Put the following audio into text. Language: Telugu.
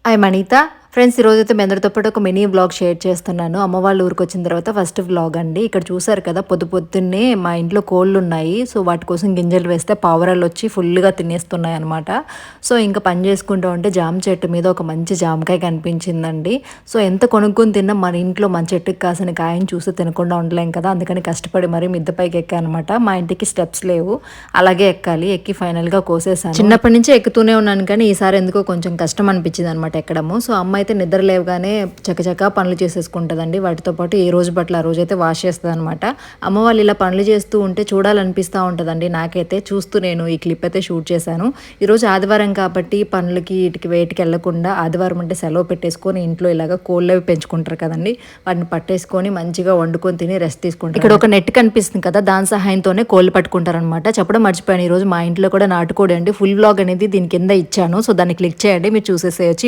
హాయ్ మణిత ఫ్రెండ్స్, ఈరోజైతే మీ అందరితో పాటు ఒక మినీ వ్లాగ్ షేర్ చేస్తున్నాను. అమ్మ వాళ్ళ ఊరికి వచ్చిన తర్వాత ఫస్ట్ వ్లాగ్ అండి. ఇక్కడ చూసారు కదా, పొద్దున్నే మా ఇంట్లో కోళ్ళు ఉన్నాయి. సో వాటి కోసం గింజలు వేస్తే పావురాలు వచ్చి ఫుల్గా తినేస్తున్నాయి అనమాట. సో ఇంకా పని చేసుకుంటూ ఉంటే జామ చెట్టు మీద ఒక మంచి జామకాయ కనిపించిందండి. సో ఎంత కొనుక్కొని తిన్నా మన ఇంట్లో మన చెట్టుకి కాసిన కాయని చూస్తే తినకుండా ఉండలేం కదా, అందుకని కష్టపడి మరీ మిద్దె పైకి ఎక్కానమాట. మా ఇంటికి స్టెప్స్ లేవు, అలాగే ఎక్కాలి. ఎక్కి ఫైనల్గా కోసేసాను. చిన్నప్పటి నుంచి ఎక్కుతూనే ఉన్నాను, కానీ ఈసారి ఎందుకో కొంచెం కష్టం అనిపించింది అనమాట ఎక్కడము. సో అమ్మ అయితే నిద్ర లేవగానే చకచకా పనులు చేసేసుకుంటుందండి. వాటితో పాటు ఏ రోజు బట్టలు ఆ రోజైతే వాష్ చేస్తుంది అనమాట. అమ్మ వాళ్ళు ఇలా పనులు చేస్తూ ఉంటే చూడాలనిపిస్తూ ఉంటుందండి నాకైతే. చూస్తూ నేను ఈ క్లిప్ అయితే షూట్ చేశాను. ఈరోజు ఆదివారం కాబట్టి పనులకి వీటికి వేటికి వెళ్లకుండా, ఆదివారం అంటే సెలవు పెట్టేసుకొని ఇంట్లో ఇలాగ కోళ్ళు అవి పెంచుకుంటారు కదండి, వాటిని పట్టేసుకొని మంచిగా వండుకొని తిని రెస్ట్ తీసుకుంటారు. ఇక్కడ ఒక నెట్ కనిపిస్తుంది కదా, దాని సహాయంతోనే కోళ్ళు పట్టుకుంటారు అనమాట. చెప్పడం మర్చిపోయాను, ఈరోజు మా ఇంట్లో కూడా నాటుకోడి అండి. ఫుల్ వ్లాగ్ అనేది దీని కింద ఇచ్చాను, సో దాన్ని క్లిక్ చేయండి, మీరు చూసేసేయచ్చు.